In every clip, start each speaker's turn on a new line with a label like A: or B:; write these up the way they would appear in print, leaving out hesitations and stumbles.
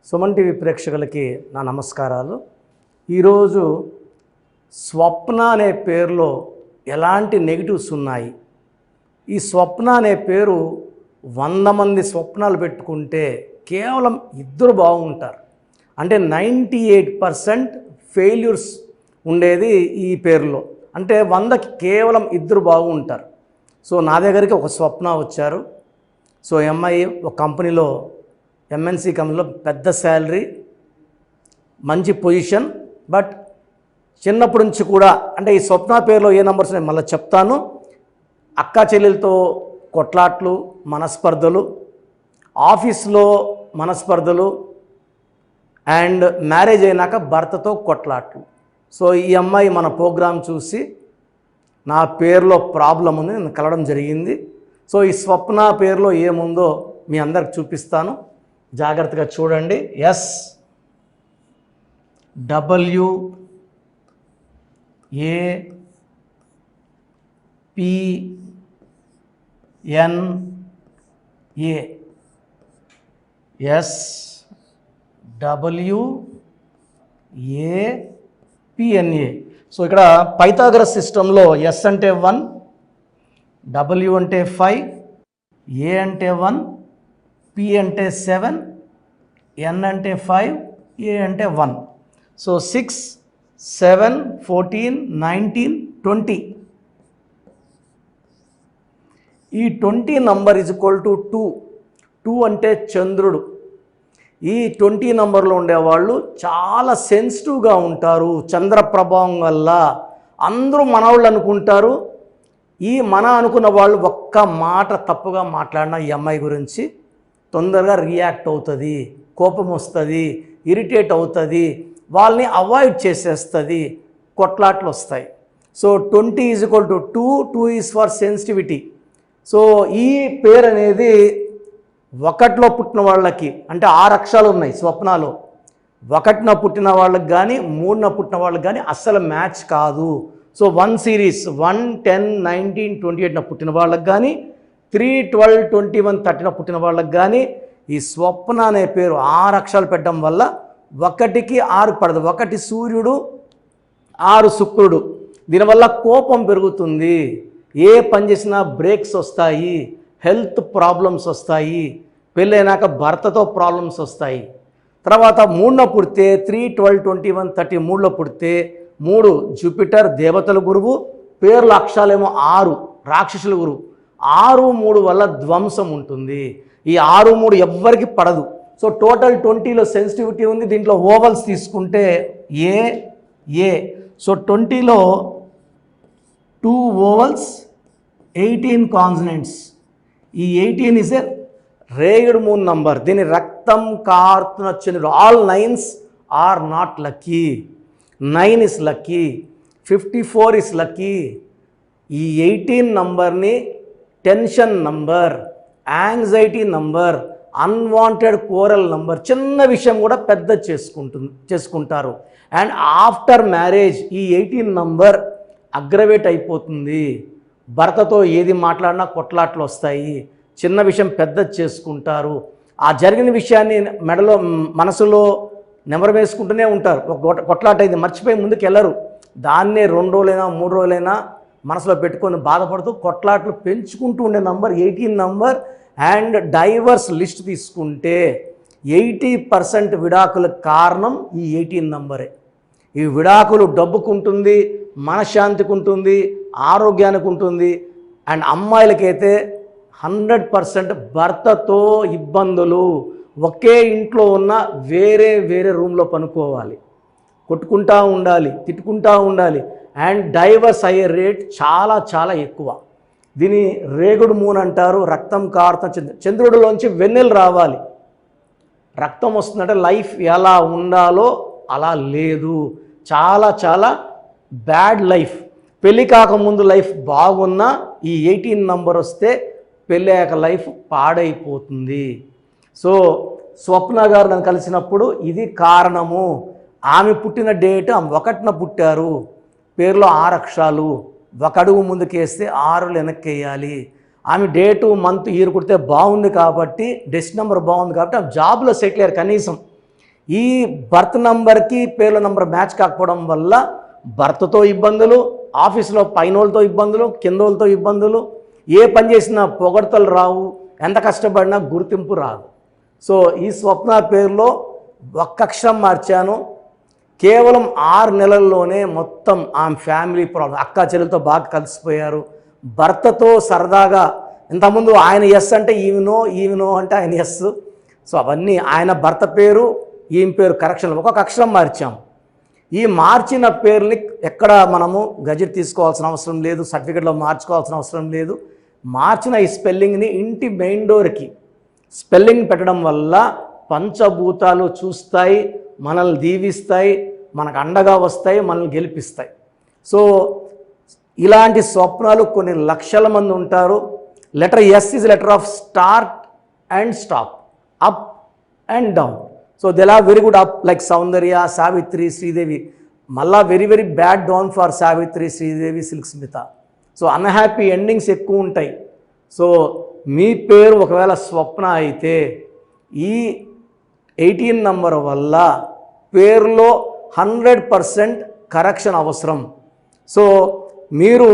A: Suman TV ప్రేక్షకులకి నా నమస్కారాలు. ఈరోజు స్వప్న అనే పేరులో ఎలాంటి నెగిటివ్స్ ఉన్నాయి? ఈ స్వప్న అనే పేరు 100 మంది స్వప్నాలు పెట్టుకుంటే కేవలం 2 బాగుంటారు. అంటే 98% ఫెయిల్యూర్స్ ఉండేది ఈ పేరులో. అంటే 100కి కేవలం 2 బాగుంటారు. సో నా దగ్గరికి ఒక స్వప్న వచ్చారు. సో అమ్మాయి ఒక కంపెనీలో ఎంఎన్సి కంపెనీలో పెద్ద శాలరీ, మంచి పొజిషన్, బట్ చిన్నప్పటి నుంచి కూడా అంటే ఈ స్వప్న పేరులో ఏ నెంబర్స్ నేను మళ్ళీ చెప్తాను. అక్క చెల్లెలతో కొట్లాట్లు, మనస్పర్ధలు, ఆఫీస్లో మనస్పర్ధలు, అండ్ మ్యారేజ్ అయినాక భర్తతో కొట్లాట్లు. సో ఈ అమ్మాయి మన ప్రోగ్రాం చూసి నా పేరులో ప్రాబ్లం ఉంది, నేను కలవడం జరిగింది. సో ఈ స్వప్న పేరులో ఏముందో మీ అందరికి చూపిస్తాను, జాగ్రత్తగా చూడండి. SWAPNA. సో ఇక్కడ పైథాగరస్ సిస్టంలో S అంటే 1, W అంటే 5, A అంటే 1, P అంటే 7, N అంటే 5, A అంటే 1. సో 6, 7, 14, 19, 20. ఈ 20 నంబర్ ఈజ్ ఈక్వల్ టు 2. 2 అంటే చంద్రుడు. ఈ 20 నంబర్లో ఉండేవాళ్ళు చాలా సెన్సిటివ్గా ఉంటారు. చంద్ర ప్రభావం వల్ల అందరూ మనవాళ్ళు అనుకుంటారు. ఈ మన అనుకున్న వాళ్ళు ఒక్క మాట తప్పుగా మాట్లాడిన ఈ అమ్మాయి గురించి తొందరగా రియాక్ట్ అవుతుంది, కోపం వస్తుంది, ఇరిటేట్ అవుతుంది, వాళ్ళని అవాయిడ్ చేసేస్తుంది, కొట్లాట్లు వస్తాయి. So 20 is equal to 2. 2 is for sensitivity. So ఈ పేరు అనేది 1లో పుట్టిన వాళ్ళకి, అంటే 6 అక్షరాలు ఉన్నాయి స్వప్నాలో, 1న పుట్టిన వాళ్ళకి కానీ 3న పుట్టిన వాళ్ళకి కానీ అస్సలు మ్యాచ్ కాదు. సో 1 సిరీస్ 1, 10, 19, 28న పుట్టిన వాళ్ళకి కానీ 3, 12, 21, 30న పుట్టిన వాళ్ళకి కానీ ఈ స్వప్న అనే పేరు 6 అక్షరాలు పెట్టడం వల్ల 1కి 6 పడదు. 1 సూర్యుడు, 6 శుక్రుడు. దీనివల్ల కోపం పెరుగుతుంది, ఏ పని చేసినా బ్రేక్స్ వస్తాయి, హెల్త్ ప్రాబ్లమ్స్ వస్తాయి, పెళ్ళైనాక భర్తతో ప్రాబ్లమ్స్ వస్తాయి. తర్వాత 3న పుడితే 3, 12, 21, 30 3లో పుడితే 3 జూపిటర్ దేవతల గురువు, పేర్ల అక్షరాలేమో 6 రాక్షసుల గురువు. 6, 3 వల్ల ధ్వంసం ఉంటుంది. ఈ 6, 3 ఎవ్వరికి పడదు. సో టోటల్ 20లో సెన్సిటివిటీ ఉంది. దీంట్లో ఓవల్స్ తీసుకుంటే ఏ. సో 20లో 2 ఓవల్స్, 18 కాన్సనెంట్స్. ఈ 18 is a ragged moon number. దీని రక్తం కారుతున్న చంద్రుడు. All 9s are not lucky. 9 is lucky, 54 is lucky. ఈ 18 నంబర్ని tension number, anxiety number, unwanted quarrel number, చిన్న విషయం కూడా పెద్ద చేసుకుంటారు. అండ్ ఆఫ్టర్ మ్యారేజ్ ఈ 18 నంబర్ అగ్రవేట్ అయిపోతుంది. భర్తతో ఏది మాట్లాడినా కొట్లాట్లు వస్తాయి, చిన్న విషయం పెద్ద చేసుకుంటారు. ఆ జరిగిన విషయాన్ని మెడలో మనసులో నెమరు వేసుకుంటూనే ఉంటారు. ఒక కొట్లాట అయింది మర్చిపోయి ముందుకు వెళ్ళరు. దాన్నే 2 రోజులైనా 3 రోజులైనా మనసులో పెట్టుకొని బాధపడుతూ కొట్లాట్లు పెంచుకుంటూ ఉండే number 18 number. And diverse list తీసుకుంటే 80% విడాకులకు కారణం ఈ 18 నంబరే. ఈ విడాకులు డబ్బుకు ఉంటుంది, మనశ్శాంతికి ఉంటుంది, ఆరోగ్యానికి ఉంటుంది. అండ్ అమ్మాయిలకైతే 100% భర్తతో ఇబ్బందులు. ఒకే ఇంట్లో ఉన్న వేరే రూమ్లో పనుకోవాలి, కొట్టుకుంటూ ఉండాలి, తిట్టుకుంటూ ఉండాలి. అండ్ డైవర్స్ అయ్యే రేట్ చాలా చాలా ఎక్కువ. దీని రేగుడు మూన్ అంటారు. రక్తం కారుతున్న చంద్రుడిలోంచి వెన్నెలు రావాలి. రక్తం వస్తుందంటే లైఫ్ ఎలా ఉండాలో అలా లేదు, చాలా చాలా బ్యాడ్ లైఫ్. పెళ్ళి కాకముందు లైఫ్ బాగున్నా ఈ 18 నంబర్ వస్తే పెళ్ళయ్యాక లైఫ్ పాడైపోతుంది. సో స్వప్న గారు నన్ను కలిసినప్పుడు ఇది కారణము. ఆమె పుట్టిన డేట్ 1న పుట్టారు, పేరులో 6 అక్షరాలు, 1 అడుగు ముందుకేస్తే 6 వెనక్కి వేయాలి. ఆమె డేటు మంత్ ఇయర్ కుడితే బాగుంది కాబట్టి, డెస్ట్ నెంబర్ బాగుంది కాబట్టి ఆమె జాబ్లో సెటిల్ అయ్యారు. కనీసం ఈ బర్త్ నంబర్కి పేర్ల నంబర్ మ్యాచ్ కాకపోవడం వల్ల భర్తతో ఇబ్బందులు, ఆఫీస్లో పైనోళ్ళతో ఇబ్బందులు, కిందోళ్ళతో ఇబ్బందులు, ఏ పని చేసినా పొగడ్తలు రావు, ఎంత కష్టపడినా గుర్తింపు రాదు. సో ఈ స్వప్న పేరులో ఒక్క అక్షరం మార్చాను. కేవలం 6 నెలల్లోనే మొత్తం ఆమె ఫ్యామిలీ ప్రాబ్లం, అక్క చెల్లెలతో బాగా కలిసిపోయారు. భర్తతో సరదాగా, ఇంతకుముందు ఆయన ఎస్ అంటే ఈమెనో అంటే ఆయన ఎస్. సో అవన్నీ ఆయన భర్త పేరు ఈమె పేరు కరెక్షన్ ఒక్కొక్క అక్షరం మార్చాం. ఈ మార్చిన పేరుని ఎక్కడ మనము గజెట్ తీసుకోవాల్సిన అవసరం లేదు, సర్టిఫికెట్లో మార్చుకోవాల్సిన అవసరం లేదు. మార్చిన ఈ స్పెల్లింగ్ని ఇంటి మెయిన్ డోర్కి స్పెల్లింగ్ పెట్టడం వల్ల పంచభూతాలు చూస్తాయి, మనల్ని దీవిస్తాయి, మనకు అండగా వస్తాయి, మనల్ని గెలిపిస్తాయి. సో ఇలాంటి స్వప్నాలు కొన్ని లక్షల మంది ఉంటారు. Letter S is letter of start and stop, up and down. So they are very good up, like Soundarya, Savitri, Sridevi. మళ్ళా very very bad down for Savitri, Sridevi, Silk Smitha. So unhappy endings ఎక్కువ ఉంటాయి. సో మీ పేరు ఒకవేళ స్వప్న అయితే ఈ 18 నంబర్ వల్ల పేరులో 100% కరెక్షన్ అవసరం. సో మీరు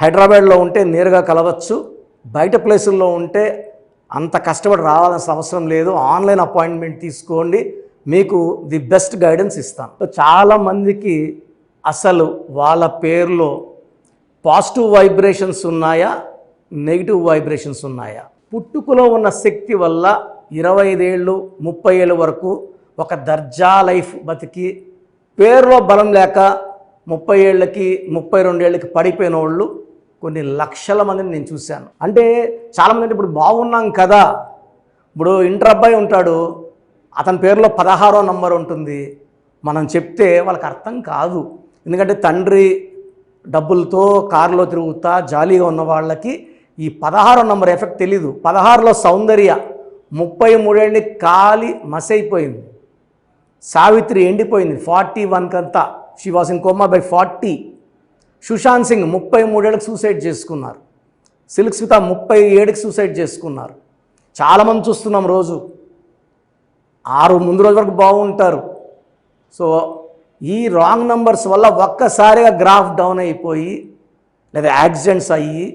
A: హైదరాబాద్లో ఉంటే నేరుగా కలవచ్చు, బయట ప్లేసుల్లో ఉంటే అంత కష్టపడి రావాల్సిన అవసరం లేదు. ఆన్లైన్ అపాయింట్మెంట్ తీసుకోండి, మీకు ది బెస్ట్ గైడెన్స్ ఇస్తాను. చాలామందికి అసలు వాళ్ళ పేరులో పాజిటివ్ వైబ్రేషన్స్ ఉన్నాయా, నెగిటివ్ వైబ్రేషన్స్ ఉన్నాయా? పుట్టుకలో ఉన్న శక్తి వల్ల 25 ఏళ్ళు 30 ఏళ్ళ వరకు ఒక దర్జా లైఫ్ బతికి, పేరులో బలం లేక 30 ఏళ్ళకి 32 ఏళ్ళకి పడిపోయిన వాళ్ళు కొన్ని లక్షల మందిని నేను చూశాను. అంటే చాలామంది అంటే ఇప్పుడు బాగున్నాం కదా, ఇప్పుడు ఇంటర్ అబ్బాయి ఉంటాడు, అతని పేరులో 16వ నంబర్ ఉంటుంది, మనం చెప్తే వాళ్ళకి అర్థం కాదు. ఎందుకంటే తండ్రి డబ్బులతో కారులో తిరుగుతా జాలీగా ఉన్న వాళ్ళకి ఈ 16వ నంబర్ ఎఫెక్ట్ తెలీదు. 16లో సౌందర్య 33 ఏళ్ళని కాలి మసైపోయింది. సావిత్రి ఎండిపోయింది 41 కంతా, she was in coma by 40. Sushant Singh 33 ఏళ్ళకి సూసైడ్ చేసుకున్నారు. సిల్క్ స్మిత 37కి సూసైడ్ చేసుకున్నారు. చాలామంది చూస్తున్నాం రోజు 6 ముందు రోజు వరకు బాగుంటారు. సో ఈ రాంగ్ నంబర్స్ వల్ల ఒక్కసారిగా గ్రాఫ్ డౌన్ అయిపోయి లేదా యాక్సిడెంట్స్ అయ్యి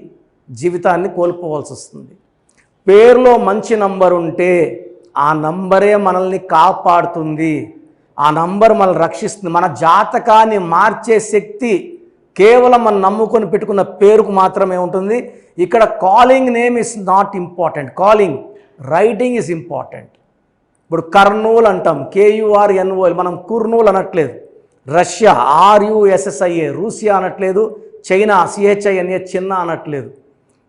A: జీవితాన్ని కోల్పోవాల్సి వస్తుంది. పేరులో మంచి నంబర్ ఉంటే ఆ నంబరే మనల్ని కాపాడుతుంది, ఆ నంబర్ మనల్ని రక్షిస్తుంది. మన జాతకాన్ని మార్చే శక్తి కేవలం మనం నమ్ముకొని పెట్టుకున్న పేరుకు మాత్రమే ఉంటుంది. ఇక్కడ calling name is not important, calling writing is important. ఇప్పుడు కర్నూలు అంటాం, KURNO, మనం కుర్నూలు అనట్లేదు. రష్యా RUSSIA రూసియా అనట్లేదు. చైనా CHINA చిన్న అనట్లేదు.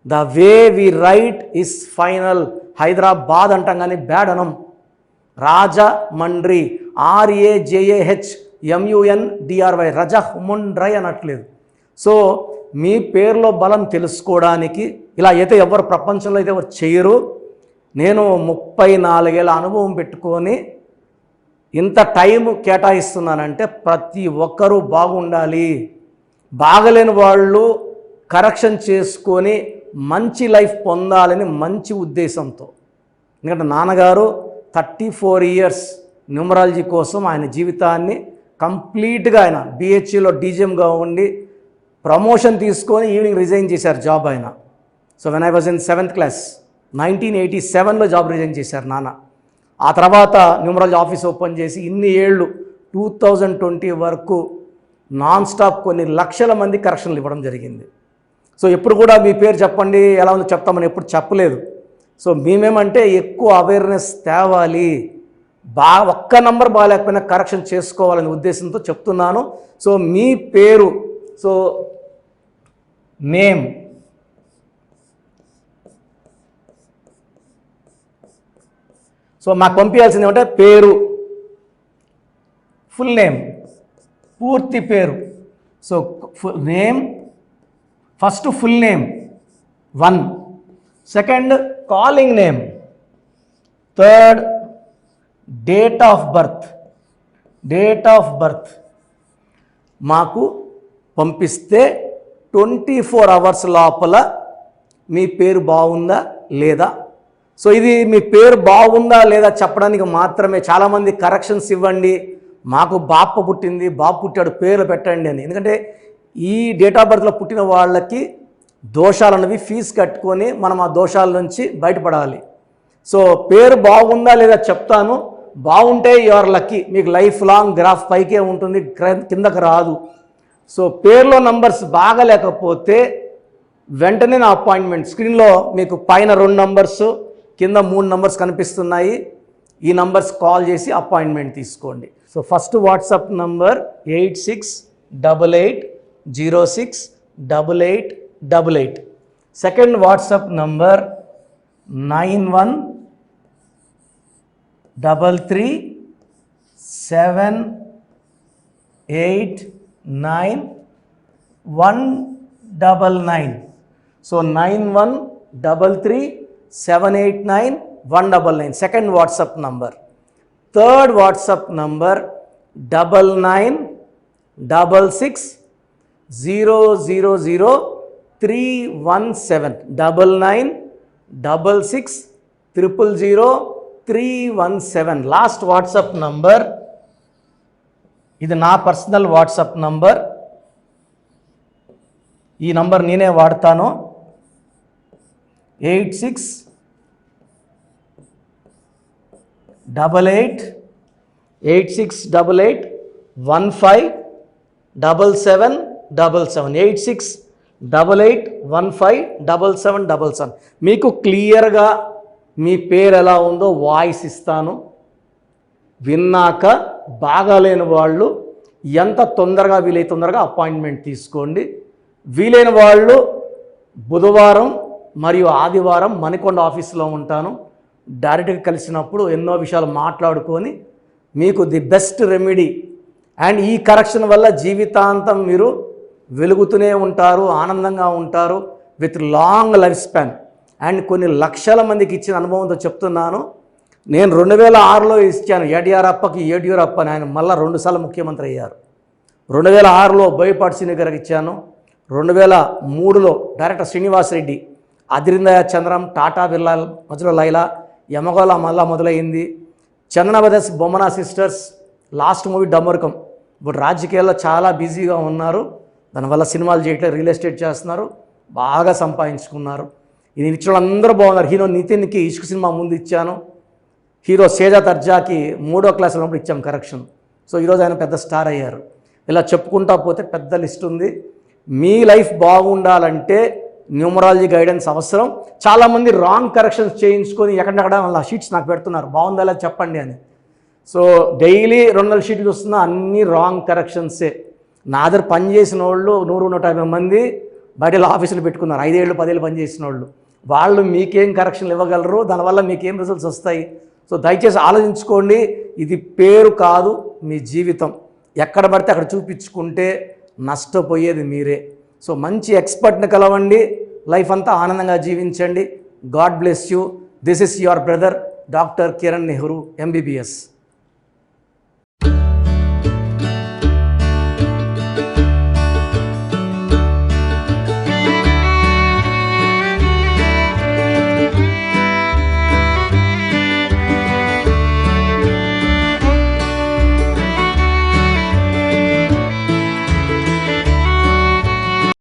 A: The way we write is final. Hyderabad అంటాం కానీ బ్యాడ్ అనం. రాజమండ్రి RAJAHMUNDRY రజముండ్రై అనట్లేదు. సో మీ పేరులో బలం తెలుసుకోవడానికి ఇలా అయితే ఎవరు ప్రపంచంలో అయితే ఎవరు చేయరు. నేను 34 ఏళ్ళ అనుభవం పెట్టుకొని ఇంత టైం కేటాయిస్తున్నానంటే ప్రతి ఒక్కరూ బాగుండాలి, బాగలేని వాళ్ళు కరెక్షన్ చేసుకొని మంచి లైఫ్ పొందాలని మంచి ఉద్దేశంతో. ఎందుకంటే నాన్నగారు 34 ఇయర్స్ న్యూమరాలజీ కోసం ఆయన జీవితాన్ని కంప్లీట్గా ఆయన BHEలో DGMగా ఉండి ప్రమోషన్ తీసుకొని ఈవినింగ్ రిజైన్ చేశారు జాబ్ ఆయన. So when I was in 7th class 1987లో జాబ్ రిజైన్ చేశారు నాన్న. ఆ తర్వాత న్యూమరాలజీ ఆఫీస్ ఓపెన్ చేసి ఇన్ని ఏళ్ళు 2020 వరకు నాన్ స్టాప్ కొన్ని లక్షల మంది కరెక్షన్లు ఇవ్వడం జరిగింది. సో ఎప్పుడు కూడా మీ పేరు చెప్పండి ఎలా ఉందో చెప్తామని ఎప్పుడు చెప్పలేదు. సో మేమేమంటే ఎక్కువ అవేర్నెస్ తేవాలి, ఒక్క నంబర్ బాగాలేకపోయినా కరెక్షన్ చేసుకోవాలనే ఉద్దేశంతో చెప్తున్నాను. సో మీ పేరు, సో నేమ్, సో మాకు పంపించాల్సింది ఏమంటే పేరు, ఫుల్ నేమ్, పూర్తి పేరు. So name first full name 1, second calling name, third date of birth మాకు పంపిస్తే 24 అవర్స్ లోపల మీ పేరు బాగుందా లేదా, సో ఇది మీ పేరు బాగుందా లేదా చెప్పడానికి మాత్రమే. చాలామంది కరెక్షన్స్ ఇవ్వండి, మాకు బాప పుట్టింది, బాబు పుట్టాడు, పేర్లు పెట్టండి అని. ఎందుకంటే ఈ డేట్ ఆఫ్ బర్త్లో పుట్టిన వాళ్ళకి దోషాలు అన్నవి ఫీజు కట్టుకొని మనం ఆ దోషాల నుంచి బయటపడాలి. సో పేరు బాగుందా లేదా చెప్తాను. బాగుంటే యువర్ లక్కీ, మీకు లైఫ్ లాంగ్ గ్రాఫ్ పైకే ఉంటుంది, కిందకు రాదు. సో పేర్లో నంబర్స్ బాగా లేకపోతే వెంటనే నా అపాయింట్మెంట్, స్క్రీన్లో మీకు పైన 2 నంబర్స్ కింద 3 నంబర్స్ కనిపిస్తున్నాయి. ఈ నంబర్స్ కాల్ చేసి అపాయింట్మెంట్ తీసుకోండి. So first WhatsApp number 8688068888. Second WhatsApp number 9133789199. So 9133789199 second WhatsApp number. Third WhatsApp number 9966000317 9966000317 last WhatsApp number. ఇది నా పర్సనల్ వాట్సాప్ నంబర్. ఈ నంబర్ నేనే వాడతాను. 8688157777 8688157777. మీకు క్లియర్గా మీ పేరు ఎలా ఉందో వాయిస్ ఇస్తాను. విన్నాక బాగాలేని వాళ్ళు ఎంత తొందరగా వీలైతే తొందరగా అపాయింట్మెంట్ తీసుకోండి. వీలైన వాళ్ళు బుధవారం మరియు ఆదివారం మణికొండ ఆఫీస్లో ఉంటాను. డైరెక్ట్గా కలిసినప్పుడు ఎన్నో విషయాలు మాట్లాడుకొని మీకు ది బెస్ట్ రెమెడీ అండ్ ఈ కరెక్షన్ వల్ల జీవితాంతం మీరు వెలుగుతూనే ఉంటారు, ఆనందంగా ఉంటారు, with long life span. And కొన్ని లక్షల మందికి ఇచ్చిన అనుభవంతో చెప్తున్నాను. నేను 2006లో ఇచ్చాను యడియూరప్పకి అని. ఆయన మళ్ళీ 2 సార్లు ముఖ్యమంత్రి అయ్యారు. 2006లో బోయపాటి శ్రీని గారికి ఇచ్చాను. 2003లో director Srinivas Reddy, Adirindayya Chandram, Tata Birla Madhyalo Laila, Yamagola Malla Modalaindi. Chandana brothers, Bommana sisters, last movie Dammarakam. ఇప్పుడు రాజకీయాల్లో చాలా బిజీగా ఉన్నారు, దానివల్ల సినిమాలు చేయట్లేదు, రియల్ ఎస్టేట్ చేస్తున్నారు, బాగా సంపాదించుకున్నారు. ఇది ఇచ్చిన వాళ్ళందరూ బాగున్నారు. హీరో నితిన్కి ఇష్క్ సినిమా ముందు ఇచ్చాను. హీరో సేజా తర్జాకి 3వ క్లాస్ ఉన్నప్పుడు ఇచ్చాం కరెక్షన్. సో ఈరోజు ఆయన పెద్ద స్టార్ అయ్యారు. ఇలా చెప్పుకుంటా పోతే పెద్ద లిస్ట్ ఉంది. మీ లైఫ్ బాగుండాలంటే న్యూమరాలజీ గైడెన్స్ అవసరం. చాలామంది రాంగ్ కరెక్షన్స్ చేయించుకొని ఎక్కడెక్కడ వాళ్ళ షీట్స్ నాకు పెడుతున్నారు, బాగుందా లేదా చెప్పండి అని. సో డైలీ 200 షీట్లు చూస్తున్నా అన్నీ రాంగ్ కరెక్షన్సే. నా దగ్గర పనిచేసిన వాళ్ళు 100-150 మంది బయట ఆఫీసులు పెట్టుకున్నారు, 5 ఏళ్ళు 10 ఏళ్ళు పనిచేసిన వాళ్ళు మీకేం కరెక్షన్లు ఇవ్వగలరు, దానివల్ల మీకేం రిజల్ట్స్ వస్తాయి. సో దయచేసి ఆలోచించుకోండి. ఇది పేరు కాదు, మీ జీవితం. ఎక్కడ పడితే అక్కడ చూపించుకుంటే నష్టపోయేది మీరే. సో మంచి ఎక్స్పర్ట్ని కలవండి, లైఫ్ అంతా ఆనందంగా జీవించండి. God bless you. This is your brother doctor Kiran Nehru, MBBS.